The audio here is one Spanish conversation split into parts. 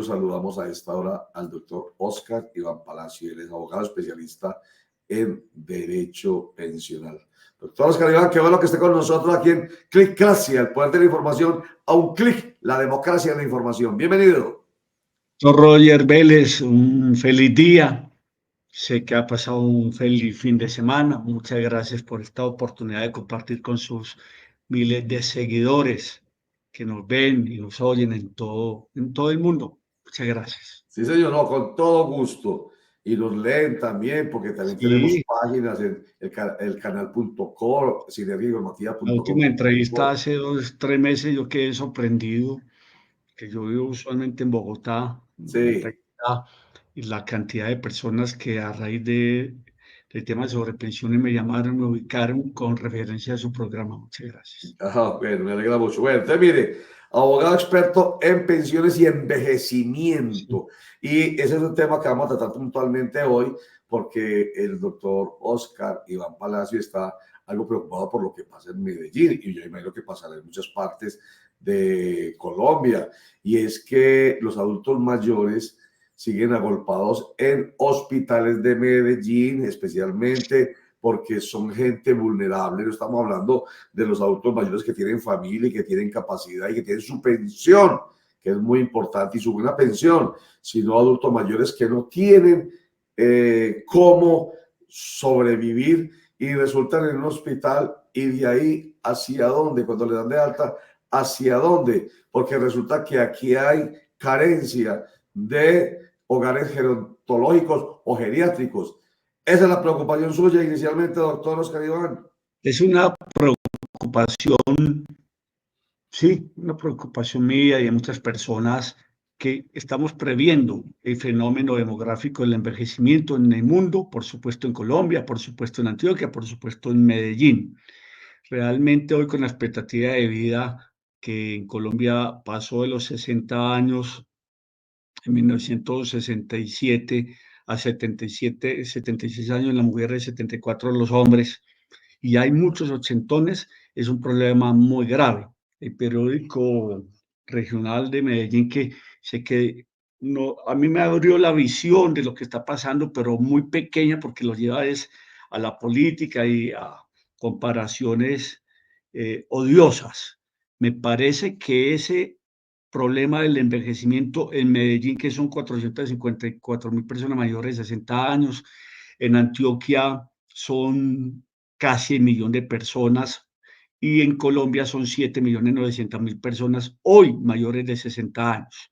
Saludamos a esta hora al doctor Oscar Iván Palacio, él es abogado especialista en Derecho Pensional. Doctor Oscar Iván, qué bueno que esté con nosotros aquí en Clickracia, el poder de la información a un clic, la democracia de la información. Bienvenido. Doctor Roger Vélez, un feliz día. Sé que ha pasado un feliz fin de semana. Muchas gracias por esta oportunidad de compartir con sus miles de seguidores que nos ven y nos oyen en todo el mundo. Muchas gracias. Sí, señor, no, con todo gusto. Y nos leen también, porque también tenemos páginas en el canal.co, La última entrevista sinergiainformativa.com. hace 2, 3 meses yo quedé sorprendido, que yo vivo usualmente en Bogotá, Sí. y la cantidad de personas que a raíz del tema sobre pensiones me llamaron, me ubicaron con referencia a su programa. Muchas gracias. Bueno, me alegra mucho. Bueno, entonces mire, abogado experto en pensiones y envejecimiento. Sí. Y ese es un tema que vamos a tratar puntualmente hoy, porque el doctor Oscar Iván Palacio está algo preocupado por lo que pasa en Medellín, y yo imagino que pasará en muchas partes de Colombia, y es que los adultos mayores siguen agolpados en hospitales de Medellín, especialmente porque son gente vulnerable. No estamos hablando de los adultos mayores que tienen familia y que tienen capacidad y que tienen su pensión, que es muy importante, y su buena pensión, sino adultos mayores que no tienen cómo sobrevivir y resultan en un hospital, y de ahí hacia dónde, cuando le dan de alta, hacia dónde, porque resulta que aquí hay carencia de hogares gerontológicos o geriátricos. Esa es la preocupación suya inicialmente, doctor Oscar Iván. Es una preocupación, sí, una preocupación mía y de muchas personas, que estamos previendo el fenómeno demográfico del envejecimiento en el mundo, por supuesto en Colombia, por supuesto en Antioquia, por supuesto en Medellín. Realmente hoy, con la expectativa de vida que en Colombia pasó de los 60 años en 1967 a 77, 76 años en las mujeres, 74 en los hombres, y hay muchos ochentones, es un problema muy grave. El periódico regional de Medellín, que sé que no, a mí me abrió la visión de lo que está pasando, pero muy pequeña, porque lo lleva es a la política y a comparaciones odiosas. Me parece que ese problema del envejecimiento en Medellín, que son 454.000 personas mayores de 60 años, en Antioquia son casi 1 millón de personas, y en Colombia son 7.900.000 personas hoy mayores de 60 años,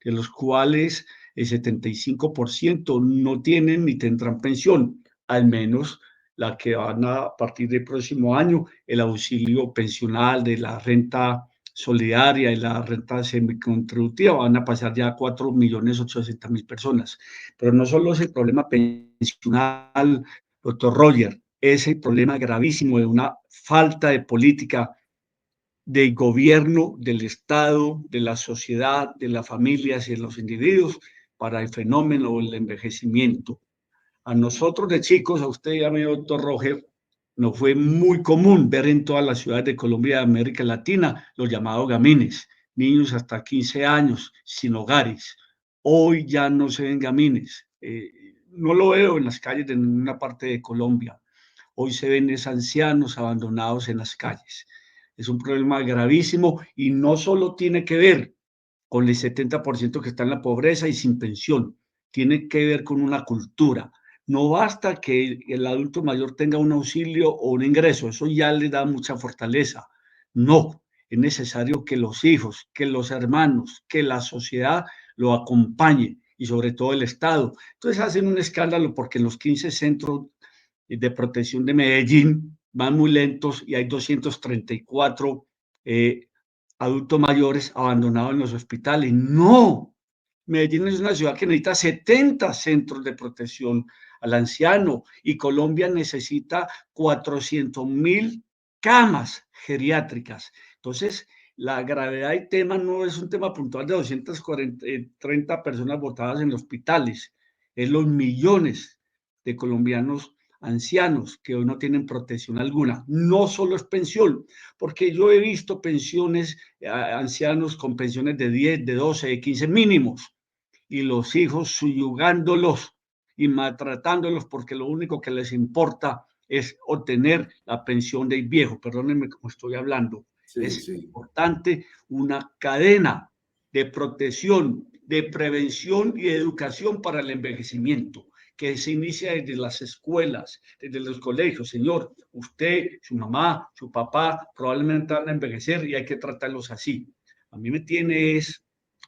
de los cuales el 75% no tienen ni tendrán pensión, al menos la que van a partir del próximo año, el auxilio pensional de la renta solidaria y la renta semicontributiva, van a pasar ya a 4.800.000 personas. Pero no solo es el problema pensional, doctor Roger, es el problema gravísimo de una falta de política del gobierno, del Estado, de la sociedad, de las familias y de los individuos para el fenómeno del envejecimiento. A nosotros de chicos, a usted y a mí, doctor Roger, nos fue muy común ver en todas las ciudades de Colombia y de América Latina los llamados gamines, niños hasta 15 años sin hogares. Hoy ya no se ven gamines. No lo veo en las calles de ninguna parte de Colombia. Hoy se ven ancianos abandonados en las calles. Es un problema gravísimo, y no solo tiene que ver con el 70% que está en la pobreza y sin pensión, tiene que ver con una cultura. No basta que el adulto mayor tenga un auxilio o un ingreso, eso ya le da mucha fortaleza. No, es necesario que los hijos, que los hermanos, que la sociedad lo acompañe, y sobre todo el Estado. Entonces hacen un escándalo porque en los 15 centros de protección de Medellín van muy lentos y hay 234 adultos mayores abandonados en los hospitales. No, Medellín es una ciudad que necesita 70 centros de protección al anciano, y Colombia necesita 400.000 camas geriátricas. Entonces, la gravedad del tema no es un tema puntual de 230 personas botadas en hospitales, es los millones de colombianos ancianos que hoy no tienen protección alguna. No solo es pensión, porque yo he visto pensiones, ancianos con pensiones de 10, de 12, de 15 mínimos, y los hijos subyugándolos y maltratándolos porque lo único que les importa es obtener la pensión del viejo. Perdónenme como estoy hablando. Sí, Es sí. importante una cadena de protección, de prevención y de educación para el envejecimiento, que se inicia desde las escuelas, desde los colegios. Señor, usted, su mamá, su papá probablemente van a envejecer y hay que tratarlos así. A mí me tiene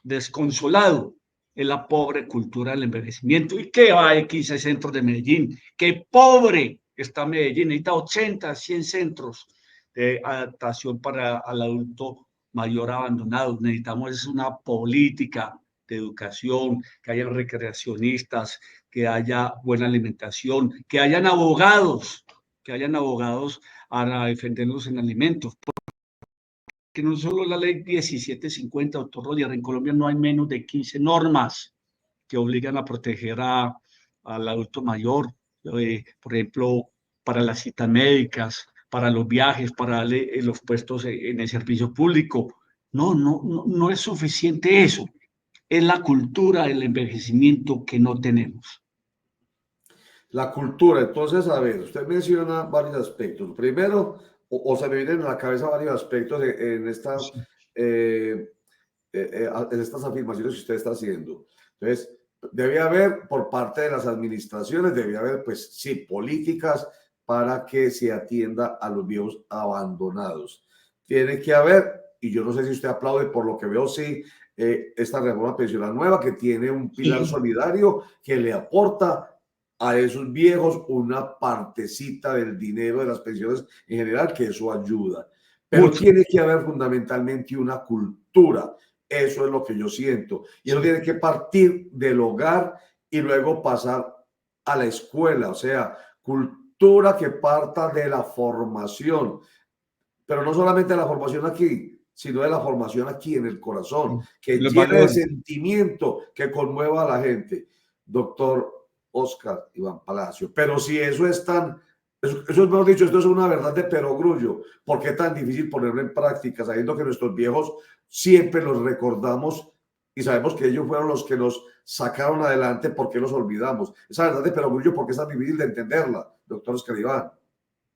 desconsolado en la pobre cultura del envejecimiento. ¿Y qué va a 15 centros de Medellín? ¡Qué pobre está Medellín! Necesita 80, 100 centros de adaptación para el adulto mayor abandonado. Necesitamos una política de educación, que haya recreacionistas, que haya buena alimentación, que hayan abogados para defendernos en alimentos. Que no solo la ley 1750, doctor Roger, en Colombia no hay menos de 15 normas que obligan a proteger al adulto mayor, por ejemplo, para las citas médicas, para los viajes, para los puestos en el servicio público. No es suficiente eso. Es la cultura del envejecimiento que no tenemos. La cultura, entonces, a ver, usted menciona varios aspectos. Primero, o se me vienen a la cabeza varios aspectos Sí. en estas afirmaciones que usted está haciendo. Entonces, debe haber por parte de las administraciones, debe haber, pues sí, políticas para que se atienda a los viejos abandonados. Tiene que haber, y yo no sé si usted aplaude, por lo que veo, sí, esta reforma pensional nueva que tiene un pilar Sí. solidario que le aporta a esos viejos una partecita del dinero de las pensiones en general, que eso ayuda. Pero Mucho. tiene que haber fundamentalmente una cultura. Eso es lo que yo siento. Y eso Sí. tiene que partir del hogar y luego pasar a la escuela. O sea, cultura que parta de la formación. Pero no solamente la formación aquí, sino de la formación aquí en el corazón, que Los llene de valores. sentimiento, que conmueva a la gente. Doctor Oscar Iván Palacio. Pero si eso es tan, eso es mejor dicho, esto es una verdad de perogrullo. ¿Por qué tan difícil ponerlo en práctica, sabiendo que nuestros viejos siempre los recordamos y sabemos que ellos fueron los que nos sacaron adelante? ¿Por qué los olvidamos? Esa verdad de perogrullo, ¿por qué es tan difícil de entenderla, doctor Oscar Iván?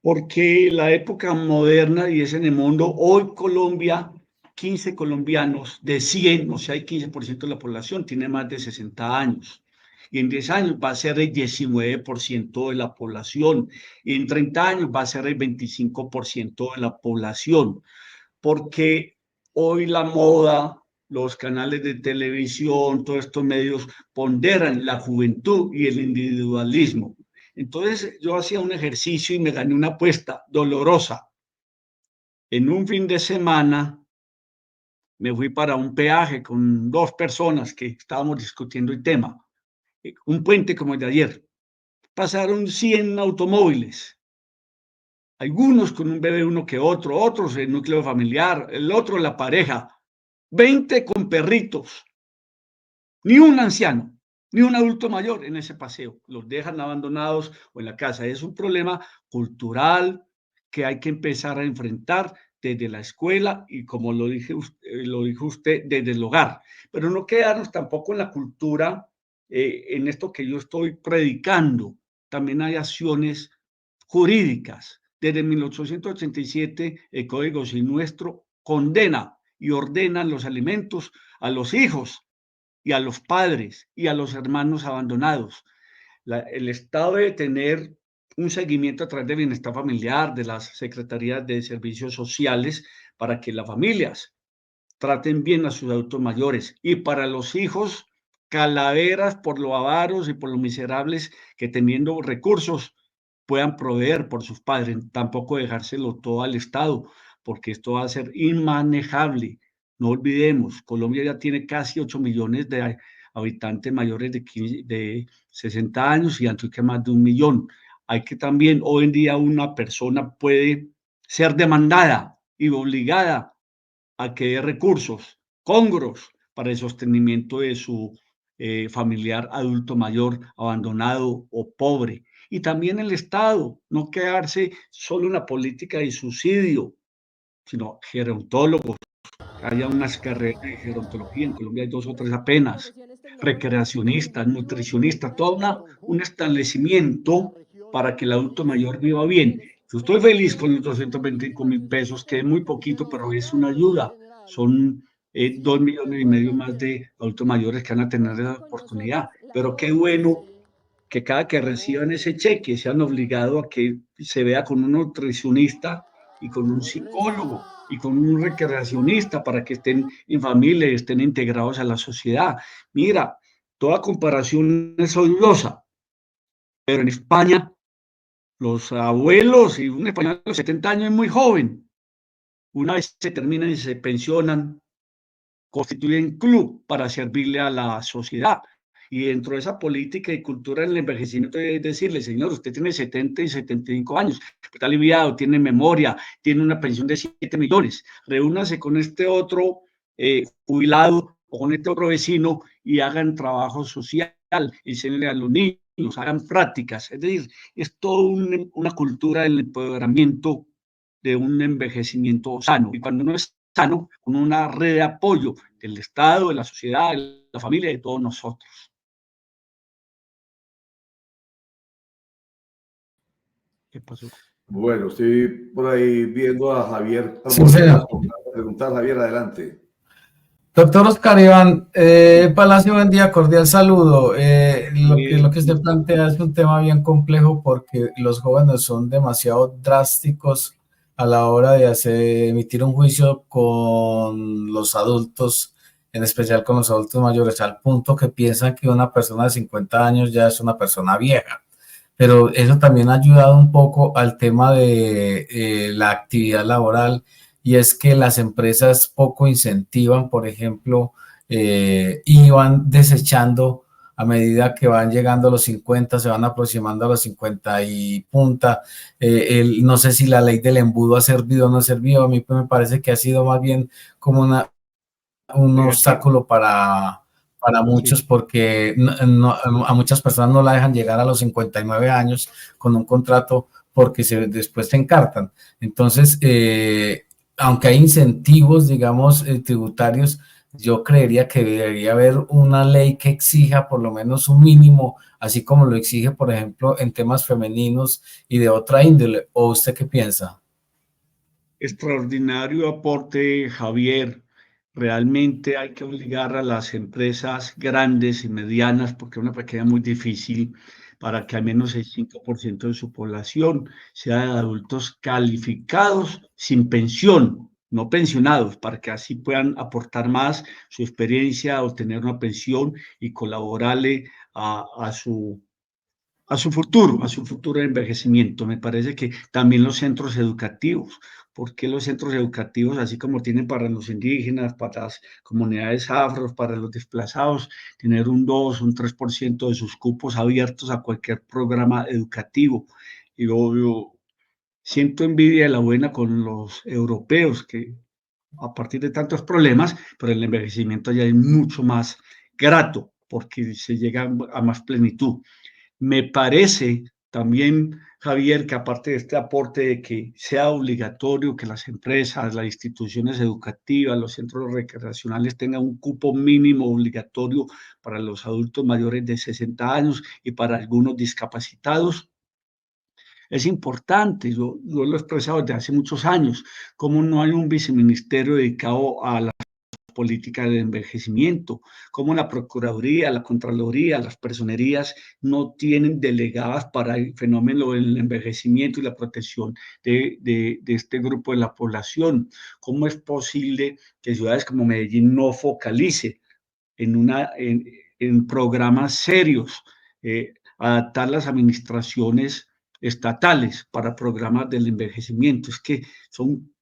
Porque la época moderna y es en el mundo, hoy Colombia, 15 colombianos de 100, o sea, hay 15% de la población, tiene más de 60 años. Y en 10 años va a ser el 19% de la población. Y en 30 años va a ser el 25% de la población. Porque hoy la moda, los canales de televisión, todos estos medios ponderan la juventud y el individualismo. Entonces yo hacía un ejercicio y me gané una apuesta dolorosa. En un fin de semana me fui para un peaje con dos personas que estábamos discutiendo el tema. Un puente como el de ayer. Pasaron 100 automóviles, algunos con un bebé uno que otro, otros el núcleo familiar, el otro la pareja, 20 con perritos, ni un anciano, ni un adulto mayor en ese paseo. Los dejan abandonados o en la casa. Es un problema cultural que hay que empezar a enfrentar desde la escuela y, como lo dijo usted, desde el hogar. Pero no quedarnos tampoco en la cultura, en esto que yo estoy predicando. También hay acciones jurídicas. Desde 1887, el Código Civil nuestro condena y ordena los alimentos a los hijos y a los padres y a los hermanos abandonados. El Estado debe tener un seguimiento a través de bienestar familiar, de las secretarías de servicios sociales, para que las familias traten bien a sus adultos mayores. Y para los hijos, calaveras por lo avaros y por lo miserables que teniendo recursos puedan proveer por sus padres. Tampoco dejárselo todo al Estado, porque esto va a ser inmanejable. No olvidemos, Colombia ya tiene casi 8 millones de habitantes mayores de 60 años y Antioquia más de 1 millón. Hay que también, hoy en día una persona puede ser demandada y obligada a que dé recursos congros para el sostenimiento de su familiar adulto mayor, abandonado o pobre. Y también el Estado, no quedarse solo en la política de subsidio, sino gerontólogos. Haya unas carreras de gerontología, en Colombia hay 2 o 3 apenas. recreacionistas, nutricionistas, un establecimiento para que el adulto mayor viva bien. Yo estoy feliz con los 225.000 pesos, que es muy poquito, pero es una ayuda. Son 2,5 millones más de adultos mayores que van a tener la oportunidad. Pero qué bueno que cada que reciban ese cheque sean obligados a que se vea con un nutricionista y con un psicólogo y con un recreacionista para que estén en familia y estén integrados a la sociedad. Mira, toda comparación es odiosa, pero en España los abuelos y un español de los 70 años es muy joven. Una vez se terminan y se pensionan, constituyen club para servirle a la sociedad. Y dentro de esa política y cultura del envejecimiento es decirle, señor, usted tiene 70 y 75 años, está aliviado, tiene memoria, tiene una pensión de 7 millones, reúnase con este otro jubilado o con este otro vecino y hagan trabajo social, enseñenle a los niños, hagan prácticas. Es decir, es toda una cultura del empoderamiento de un envejecimiento sano. Y cuando uno es sano, con una red de apoyo del Estado, de la sociedad, de la familia, de todos nosotros. ¿Qué pasó? Bueno, estoy por ahí viendo a Javier Sí, señor. Preguntar, Javier, adelante. Doctor Oscar Iván Palacio, buen día, cordial saludo. Lo que usted plantea es un tema bien complejo porque los jóvenes son demasiado drásticos a la hora de emitir un juicio con los adultos, en especial con los adultos mayores, al punto que piensan que una persona de 50 años ya es una persona vieja. Pero eso también ha ayudado un poco al tema de la actividad laboral, y es que las empresas poco incentivan, por ejemplo, y van desechando a medida que van llegando a los 50, se van aproximando a los 50 y punta. No sé si la ley del embudo ha servido o no ha servido, a mí me parece que ha sido más bien como un obstáculo para muchos, porque a muchas personas no la dejan llegar a los 59 años con un contrato porque después se encartan. Entonces, aunque hay incentivos, digamos, tributarios, yo creería que debería haber una ley que exija por lo menos un mínimo, así como lo exige, por ejemplo, en temas femeninos y de otra índole. ¿O usted qué piensa? Extraordinario aporte, Javier. Realmente hay que obligar a las empresas grandes y medianas, porque es una pequeña muy difícil, para que al menos el 5% de su población sea de adultos calificados sin pensión, no pensionados, para que así puedan aportar más su experiencia, obtener una pensión y colaborarle a a su futuro de envejecimiento. Me parece que también los centros educativos, porque los centros educativos, así como tienen para los indígenas, para las comunidades afros, para los desplazados, tener un 2, un 3% de sus cupos abiertos a cualquier programa educativo. Y yo siento envidia de la buena con los europeos, que a partir de tantos problemas, pero el envejecimiento ya es mucho más grato, porque se llega a más plenitud. Me parece también, Javier, que aparte de este aporte de que sea obligatorio que las empresas, las instituciones educativas, los centros recreacionales tengan un cupo mínimo obligatorio para los adultos mayores de 60 años y para algunos discapacitados, es importante. Yo lo he expresado desde hace muchos años, como no hay un viceministerio dedicado a la política del envejecimiento, como la Procuraduría, la Contraloría, las personerías no tienen delegadas para el fenómeno del envejecimiento y la protección de este grupo de la población. ¿Cómo es posible que ciudades como Medellín no focalice en programas serios, adaptar las administraciones estatales para programas del envejecimiento? Es que son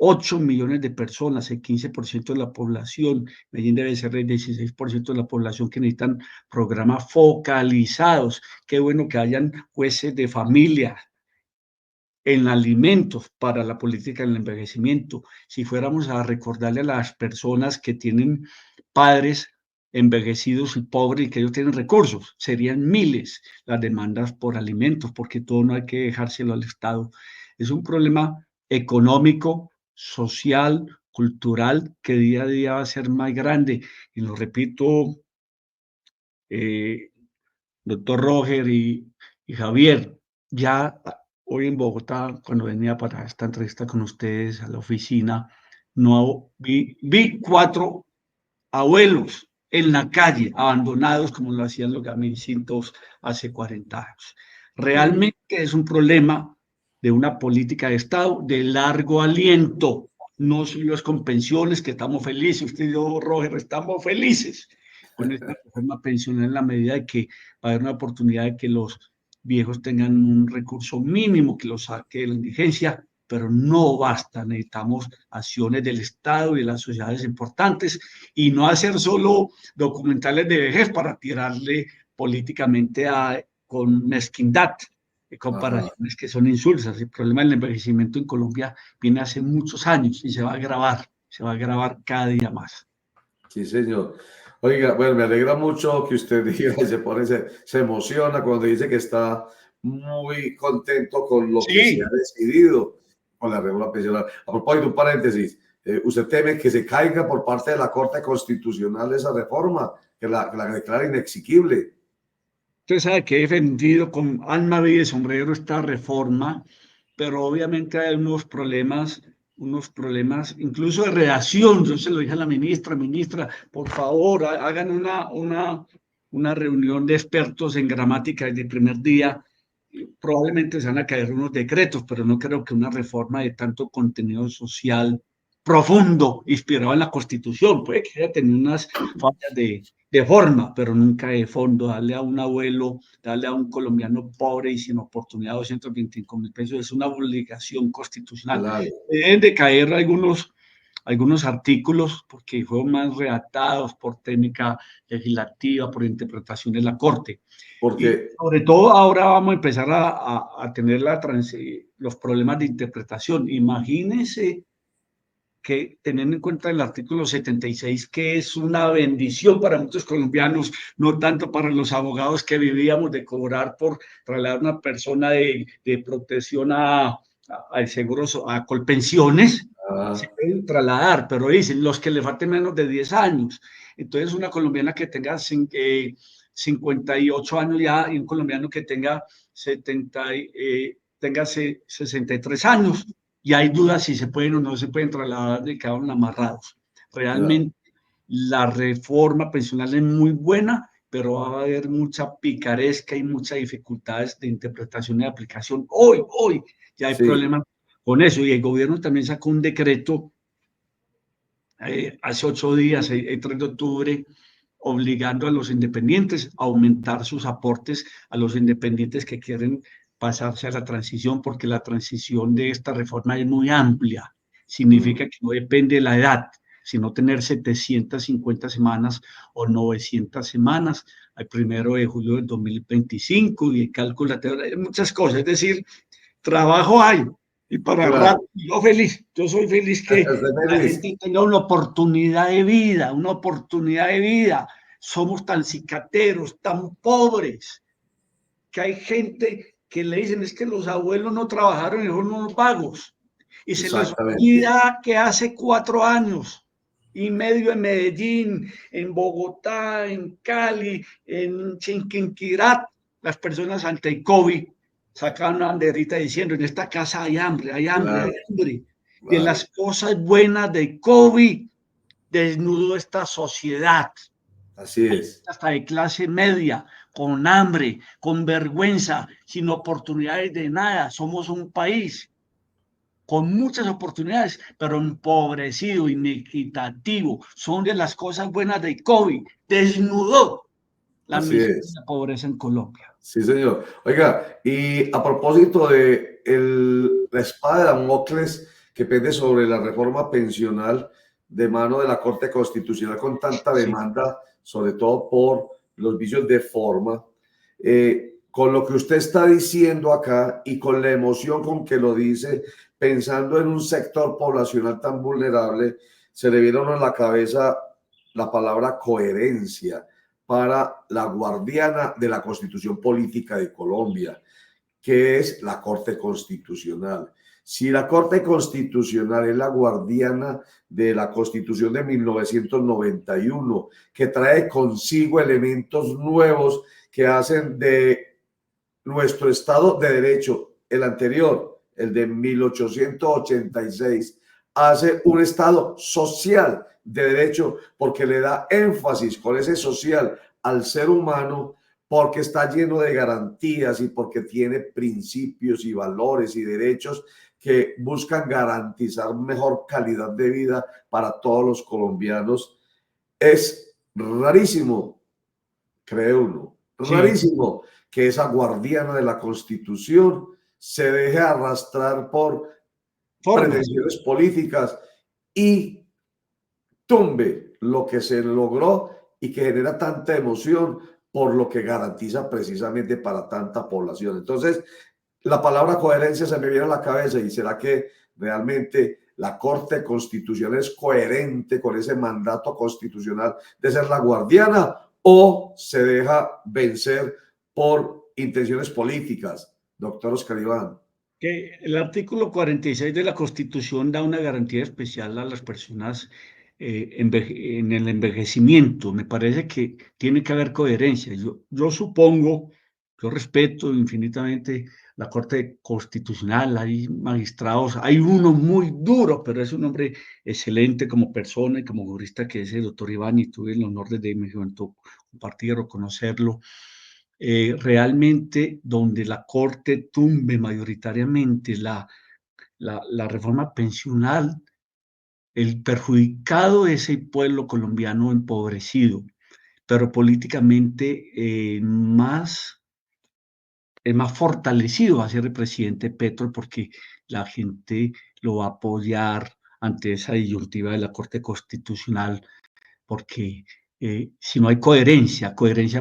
8 millones de personas, el 15% de la población. Medellín debe ser el 16% de la población que necesitan programas focalizados. Qué bueno que hayan jueces de familia en alimentos para la política del envejecimiento. Si fuéramos a recordarle a las personas que tienen padres envejecidos y pobres y que ellos tienen recursos, serían miles las demandas por alimentos, porque todo no hay que dejárselo al Estado. Es un problema económico, social, cultural, que día a día va a ser más grande. Y lo repito doctor Roger y Javier, ya hoy en Bogotá, cuando venía para esta entrevista con ustedes a la oficina, no vi 4 abuelos en la calle, abandonados como lo hacían los gamincitos hace 40 años. Realmente es un problema de una política de Estado de largo aliento. No solo es con pensiones que estamos felices, usted y yo, Roger, estamos felices con esta reforma pensional en la medida de que va a haber una oportunidad de que los viejos tengan un recurso mínimo que los saque de la indigencia, pero no basta, necesitamos acciones del Estado y de las sociedades importantes y no hacer solo documentales de vejez para tirarle políticamente con mezquindad, comparaciones que son insulsas. El problema del envejecimiento en Colombia viene hace muchos años y se va a agravar cada día más. Sí, señor. Oiga, bueno, me alegra mucho que usted diga y se emociona cuando dice que está muy contento con lo que se ha decidido con la reforma pensional. A propósito, un paréntesis, ¿usted teme que se caiga por parte de la Corte Constitucional esa reforma, que la declara inexequible? Usted sabe que he defendido con alma, vida y sombrero esta reforma, pero obviamente hay unos problemas incluso de redacción. Yo se lo dije a la ministra, por favor, hagan una reunión de expertos en gramática desde el primer día. Probablemente se van a caer unos decretos, pero no creo que una reforma de tanto contenido social profundo, inspirado en la Constitución, puede que haya tenido unas fallas de forma, pero nunca de fondo. Darle a un abuelo, darle a un colombiano pobre y sin oportunidad 225.000 pesos es una obligación constitucional. Claro. Deben de caer algunos artículos porque fueron más redactados por técnica legislativa, por interpretación de la Corte. Porque, Y sobre todo ahora vamos a empezar a tener los problemas de interpretación. Imagínense que teniendo en cuenta el artículo 76, que es una bendición para muchos colombianos, no tanto para los abogados que vivíamos de cobrar por trasladar a una persona de protección al seguro, a Colpensiones, se pueden trasladar, pero dicen los que le falten menos de 10 años. Entonces, una colombiana que tenga 58 años ya y un colombiano que tenga 63 años, y hay dudas si se pueden o no se pueden trasladar y quedaron amarrados. Realmente la reforma pensional es muy buena, pero va a haber mucha picaresca y muchas dificultades de interpretación y aplicación. Hoy ya hay problemas con eso, y el gobierno también sacó un decreto hace 8 días, el 3 de octubre, obligando a los independientes a aumentar sus aportes a los independientes que quieren pasarse a la transición, porque la transición de esta reforma es muy amplia. Significa que no depende de la edad, sino tener 750 semanas o 900 semanas al 1 de julio del 2025 y el cálculo de muchas cosas. Es decir, trabajo hay. Y para rato, yo soy feliz que la gente tenga una oportunidad de vida, Somos tan cicateros, tan pobres, que hay gente que le dicen es que los abuelos no trabajaron y fueron unos vagos. Y se les olvida que hace 4 años y medio en Medellín, en Bogotá, en Cali, en Chiquinquirá, las personas ante el COVID sacaban una banderita diciendo en esta casa hay hambre, hay hambre, hay hambre. De las cosas buenas de COVID desnudó esta sociedad. Así es. Hasta de clase media, con hambre, con vergüenza, sin oportunidades de nada. Somos un país con muchas oportunidades, pero empobrecido, inequitativo. Son de las cosas buenas de COVID. Desnudó la miseria y la pobreza en Colombia. Sí, señor. Oiga, y a propósito de la espada de Damocles que pende sobre la reforma pensional de mano de la Corte Constitucional con tanta demanda, sobre todo por los vicios de forma, con lo que usted está diciendo acá y con la emoción con que lo dice, pensando en un sector poblacional tan vulnerable, se le vieron a la cabeza la palabra coherencia para la guardiana de la Constitución Política de Colombia, que es la Corte Constitucional. Si la Corte Constitucional es la guardiana de la Constitución de 1991, que trae consigo elementos nuevos que hacen de nuestro Estado de Derecho, el anterior, el de 1886, hace un Estado social de derecho porque le da énfasis con ese social al ser humano, porque está lleno de garantías y porque tiene principios y valores y derechos que buscan garantizar mejor calidad de vida para todos los colombianos. Es rarísimo, cree uno, rarísimo que esa guardiana de la Constitución se deje arrastrar por pretensiones políticas y tumbe lo que se logró y que genera tanta emoción por lo que garantiza precisamente para tanta población. Entonces, la palabra coherencia se me viene a la cabeza, y será que realmente la Corte Constitucional es coherente con ese mandato constitucional de ser la guardiana, o se deja vencer por intenciones políticas, doctor Oscar Iván. Que el artículo 46 de la Constitución da una garantía especial a las personas en el envejecimiento. Me parece que tiene que haber coherencia. Yo supongo, yo respeto infinitamente la Corte Constitucional, hay magistrados, hay uno muy duro, pero es un hombre excelente como persona y como jurista, que es el doctor Iván, y tuve el honor de mi juventud compartir o conocerlo. Realmente donde la Corte tumbe mayoritariamente la reforma pensional, el perjudicado es el pueblo colombiano empobrecido, pero políticamente más fortalecido va a ser el presidente Petro, porque la gente lo va a apoyar ante esa disyuntiva de la Corte Constitucional, porque si no hay coherencia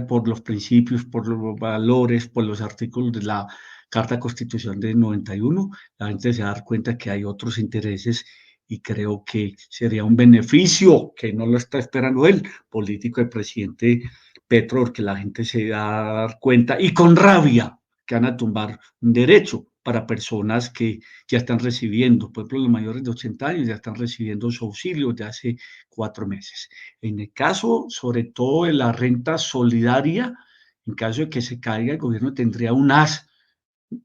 por los principios, por los valores, por los artículos de la Carta Constitucional del 91, la gente se va a dar cuenta que hay otros intereses, y creo que sería un beneficio, que no lo está esperando él, político, el presidente Petro, porque la gente se va a dar cuenta, y con rabia, que van a tumbar un derecho para personas que ya están recibiendo, por ejemplo, los mayores de 80 años ya están recibiendo su auxilio de hace 4 meses. En el caso, sobre todo, de la renta solidaria, en caso de que se caiga, el gobierno tendría un as,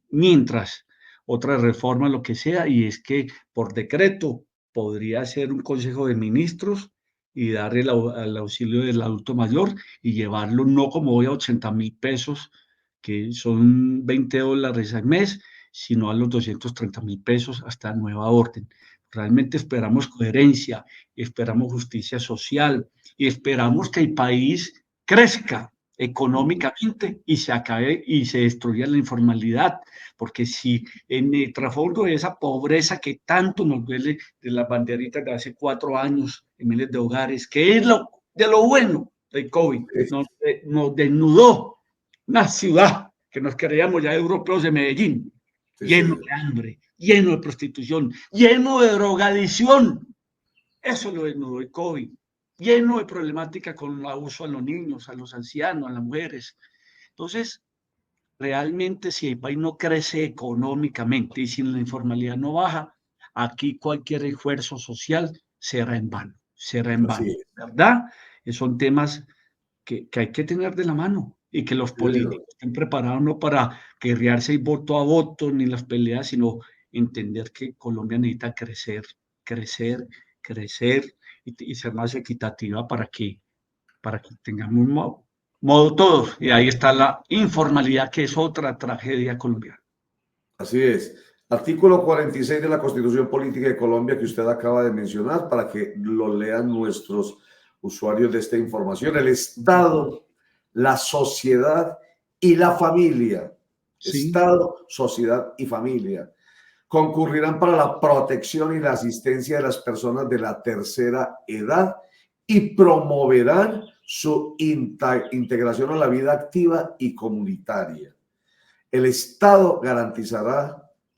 mientras otra reforma, lo que sea, y es que por decreto podría ser un consejo de ministros y darle el auxilio del adulto mayor y llevarlo no como hoy a 80.000 pesos, que son $20 al mes, sino a los 230.000 pesos hasta nueva orden. Realmente esperamos coherencia, esperamos justicia social y esperamos que el país crezca económicamente y se acabe y se destruya la informalidad, porque si en el trasfondo de esa pobreza que tanto nos duele, de las banderitas de hace 4 años en miles de hogares, que es de lo bueno del COVID, nos desnudó una ciudad que nos creíamos ya europeos de Medellín, lleno de hambre, lleno de prostitución, lleno de drogadicción. Eso lo desnudó el COVID, lleno de problemática con el abuso a los niños, a los ancianos, a las mujeres. Entonces, realmente, si el país no crece económicamente y si la informalidad no baja, aquí cualquier esfuerzo social será en vano, ¿verdad? Son temas que hay que tener de la mano, y que los políticos estén preparados no para guerrearse y voto a voto ni las peleas, sino entender que Colombia necesita crecer y ser más equitativa para que tengamos modo todos. Y ahí está la informalidad, que es otra tragedia colombiana. Así es. Artículo 46 de la Constitución Política de Colombia, que usted acaba de mencionar, para que lo lean nuestros usuarios de esta información. El Estado, la sociedad y la familia. Sí. Estado, sociedad y familia concurrirán para la protección y la asistencia de las personas de la tercera edad y promoverán su integración a la vida activa y comunitaria. El Estado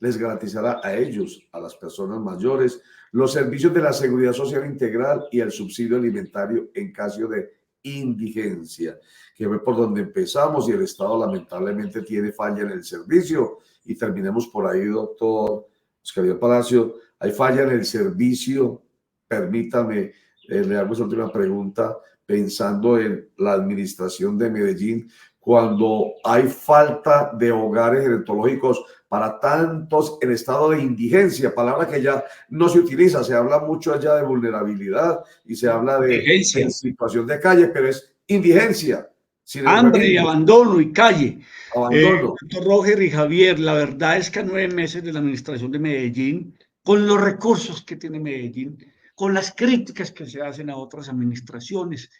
les garantizará a ellos, a las personas mayores, los servicios de la seguridad social integral y el subsidio alimentario en caso de indigencia, que fue por donde empezamos, y el Estado lamentablemente tiene falla en el servicio. Y terminemos por ahí, doctor Oscar Iván Palacio, hay falla en el servicio. Permítame, le hago esa última pregunta pensando en la administración de Medellín, cuando hay falta de hogares gerontológicos para tantos en estado de indigencia, palabra que ya no se utiliza, se habla mucho allá de vulnerabilidad y se habla de en situación de calle, pero es indigencia. Hambre y abandono y calle. Abandono. Doctor Roger y Javier, la verdad es que a 9 meses de la administración de Medellín, con los recursos que tiene Medellín, con las críticas que se hacen a otras administraciones,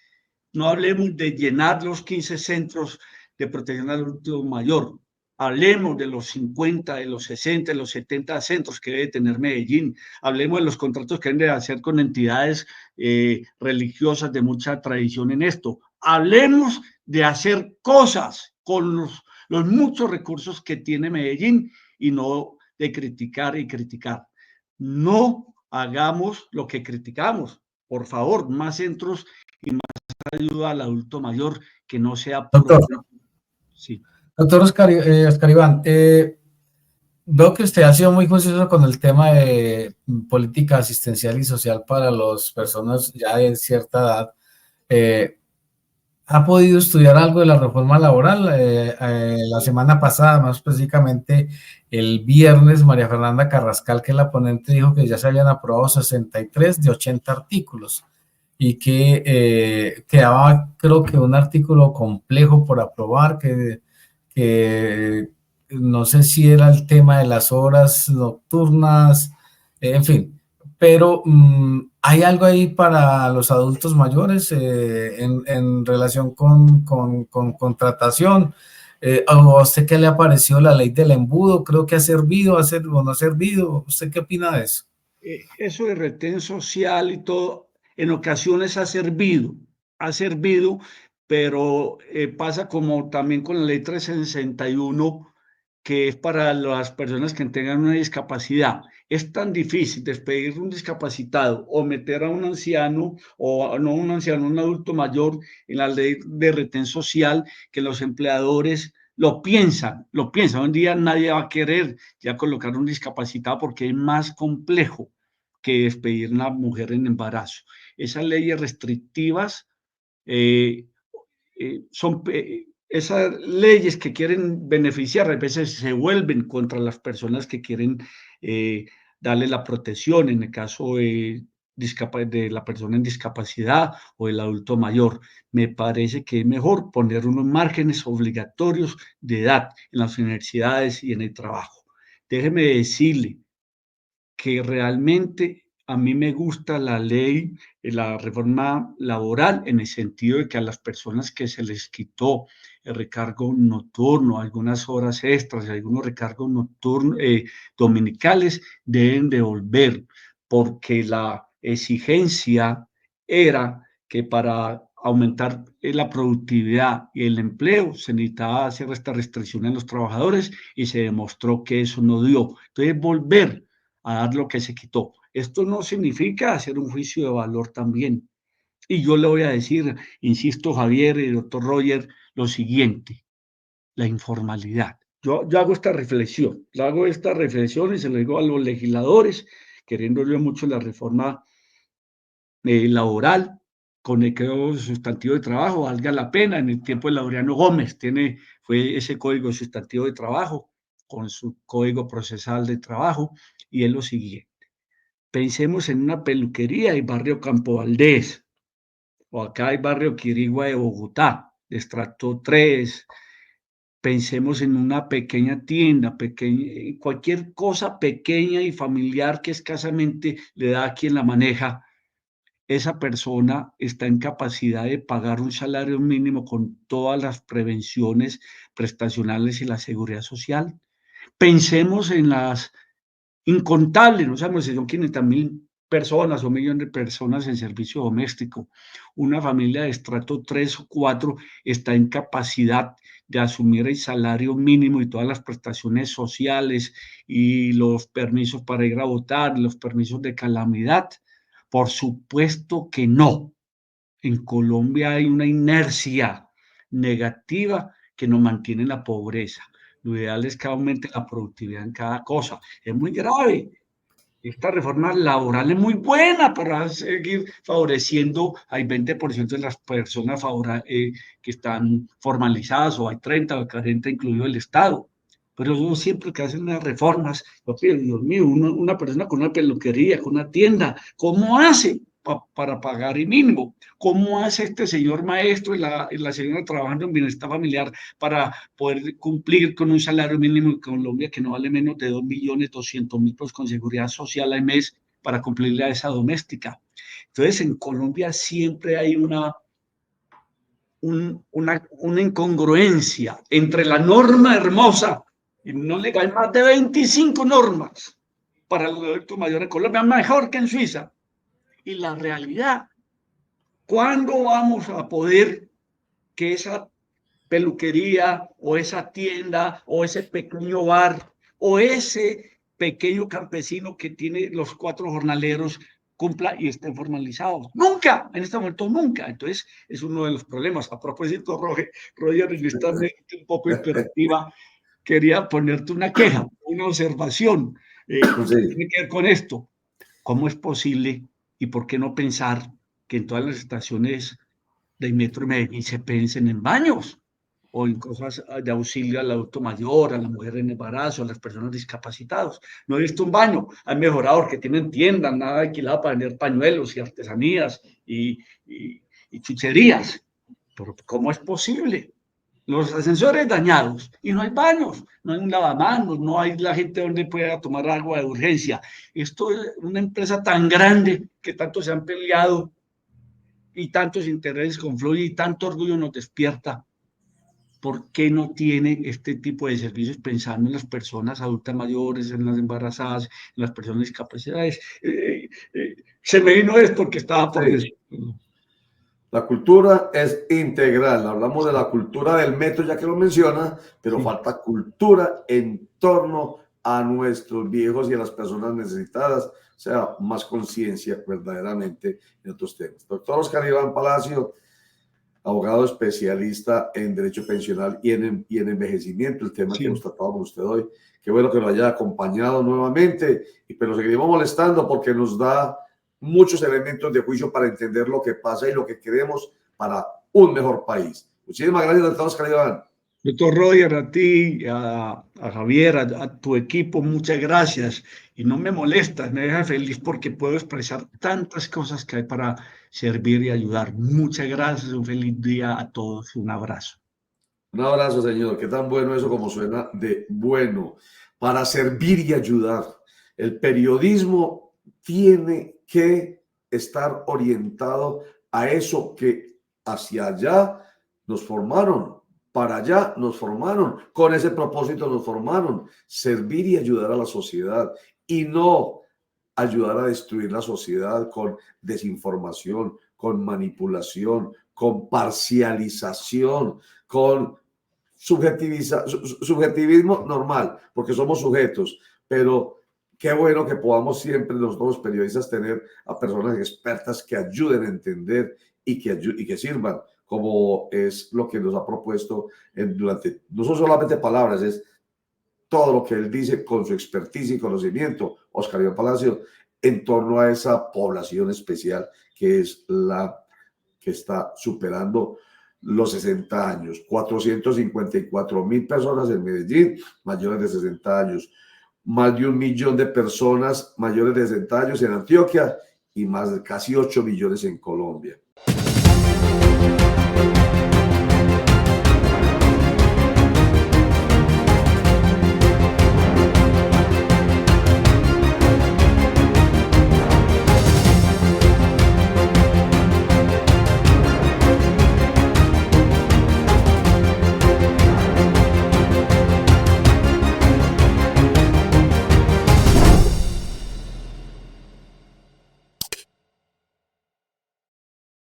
no hablemos de llenar los 15 centros de protección al adulto mayor, hablemos de los 50, de los 60, de los 70 centros que debe tener Medellín, hablemos de los contratos que deben de hacer con entidades religiosas de mucha tradición en esto, hablemos de hacer cosas con los muchos recursos que tiene Medellín y no de criticar y criticar. No hagamos lo que criticamos. Por favor, más centros y más ayuda al adulto mayor que no sea... Doctor, sí. Doctor Oscar Iván, veo que usted ha sido muy juicioso con el tema de política asistencial y social para las personas ya de cierta edad. ¿Ha podido estudiar algo de la reforma laboral? La semana pasada, más específicamente el viernes, María Fernanda Carrascal, que es la ponente, dijo que ya se habían aprobado 63 de 80 artículos y que quedaba, creo que un artículo complejo por aprobar, que no sé si era el tema de las horas nocturnas, en fin, pero ¿hay algo ahí para los adultos mayores en relación con contratación? ¿A usted qué le ha parecido la ley del embudo? Creo que ha servido o no ha servido. ¿Usted qué opina de eso? Eso de retén social y todo, en ocasiones ha servido, pero pasa como también con la ley 361, que es para las personas que tengan una discapacidad. Es tan difícil despedir un discapacitado o meter a un anciano, o no un anciano, un adulto mayor en la ley de retén social, que los empleadores lo piensan. Hoy en día nadie va a querer ya colocar un discapacitado porque es más complejo que despedir a una mujer en embarazo. Esas leyes restrictivas son esas leyes que quieren beneficiar, a veces se vuelven contra las personas que quieren darle la protección en el caso de la persona en discapacidad o del adulto mayor. Me parece que es mejor poner unos márgenes obligatorios de edad en las universidades y en el trabajo. Déjeme decirle que realmente a mí me gusta la ley, la reforma laboral, en el sentido de que a las personas que se les quitó el recargo nocturno, algunas horas extras, algunos recargos nocturnos, dominicales, deben devolver, porque la exigencia era que para aumentar la productividad y el empleo se necesitaba hacer esta restricción en los trabajadores y se demostró que eso no dio. Entonces, volver a dar lo que se quitó. Esto no significa hacer un juicio de valor también. Y yo le voy a decir, insisto, Javier y doctor Roger, lo siguiente, la informalidad. Yo hago esta reflexión, y se lo digo a los legisladores, queriendo yo mucho la reforma laboral, con el código sustantivo de trabajo, valga la pena. En el tiempo de Laureano Gómez fue ese código sustantivo de trabajo con su código procesal de trabajo, y es lo siguiente. Pensemos en una peluquería en barrio Campo Valdés, o acá hay barrio Quirigua de Bogotá, de estrato 3. Pensemos en una pequeña tienda, cualquier cosa pequeña y familiar que escasamente le da a quien la maneja. Esa persona está en capacidad de pagar un salario mínimo con todas las prevenciones prestacionales y la seguridad social. Pensemos en las incontables, no sabemos si son 500.000 personas o 1.000.000 de personas en servicio doméstico. Una familia de estrato 3 o 4 está en capacidad de asumir el salario mínimo y todas las prestaciones sociales y los permisos para ir a votar, los permisos de calamidad. Por supuesto que no. En Colombia hay una inercia negativa que nos mantiene en la pobreza. Lo ideal es que aumente la productividad en cada cosa. Es muy grave. Esta reforma laboral es muy buena para seguir favoreciendo. Hay 20% de las personas que están formalizadas, o hay 30, o 40, incluido el Estado. Pero yo siempre que hacen las reformas, yo pienso, Dios mío, una persona con una peluquería, con una tienda, ¿cómo hace para pagar el mínimo? ¿Cómo hace este señor maestro y la señora trabajando en bienestar familiar para poder cumplir con un salario mínimo en Colombia que no vale menos de 2.200.000 pesos con seguridad social al mes para cumplirle a esa doméstica? Entonces, en Colombia siempre hay una incongruencia entre la norma hermosa y no legal, más de 25 normas para el adulto mayor en Colombia, mejor que en Suiza, y la realidad. ¿Cuándo vamos a poder que esa peluquería o esa tienda o ese pequeño bar o ese pequeño campesino que tiene los 4 jornaleros cumpla y esté formalizado? Nunca, en este momento nunca. Entonces es uno de los problemas. A propósito, Roger, y está un poco imperativa, quería ponerte una queja, una observación que tiene que ver con esto. ¿Cómo es posible y por qué no pensar que en todas las estaciones del metro de Medellín se piensen en baños o en cosas de auxilio al adulto mayor, a la mujer en embarazo, a las personas discapacitadas? No he visto un baño, han mejorado porque tienen tiendas, nada alquilado para vender pañuelos y artesanías y chucherías. Pero ¿cómo es posible? Los ascensores dañados y no hay baños, no hay un lavamanos, no hay la gente donde pueda tomar agua de urgencia. Esto es una empresa tan grande que tanto se han peleado y tantos intereses confluyen y tanto orgullo nos despierta. ¿Por qué no tiene este tipo de servicios pensando en las personas adultas mayores, en las embarazadas, en las personas discapacitadas? Se me vino es porque estaba por decir. La cultura es integral. Hablamos de la cultura del metro, ya que lo menciona, pero falta cultura en torno a nuestros viejos y a las personas necesitadas. O sea, más conciencia verdaderamente en otros temas. Doctor Oscar Iván Palacio, abogado especialista en derecho pensional y en envejecimiento, el tema que hemos tratado con usted hoy. Qué bueno que lo haya acompañado nuevamente, pero seguiremos molestando porque nos da muchos elementos de juicio para entender lo que pasa y lo que queremos para un mejor país. Muchísimas gracias, doctor Oscar Iván. Doctor Roger, a ti, a Javier, a tu equipo, muchas gracias. Y no me molestas, me deja feliz porque puedo expresar tantas cosas que hay para servir y ayudar. Muchas gracias, un feliz día a todos, un abrazo. Un abrazo, señor. Qué tan bueno eso como suena de bueno. Para servir y ayudar. El periodismo tiene que estar orientado a eso que hacia allá nos formaron, para allá nos formaron, con ese propósito nos formaron, servir y ayudar a la sociedad y no ayudar a destruir la sociedad con desinformación, con manipulación, con parcialización, con subjetivismo normal, porque somos sujetos, pero qué bueno que podamos siempre nosotros periodistas tener a personas expertas que ayuden a entender y que sirvan, como es lo que nos ha propuesto durante, no son solamente palabras, es todo lo que él dice con su expertise y conocimiento, Oscar Iván Palacio, en torno a esa población especial que es la que está superando los 60 años, 454.000 personas en Medellín mayores de 60 años, más de 1 millón de personas mayores de 60 años en Antioquia y más de casi 8 millones en Colombia.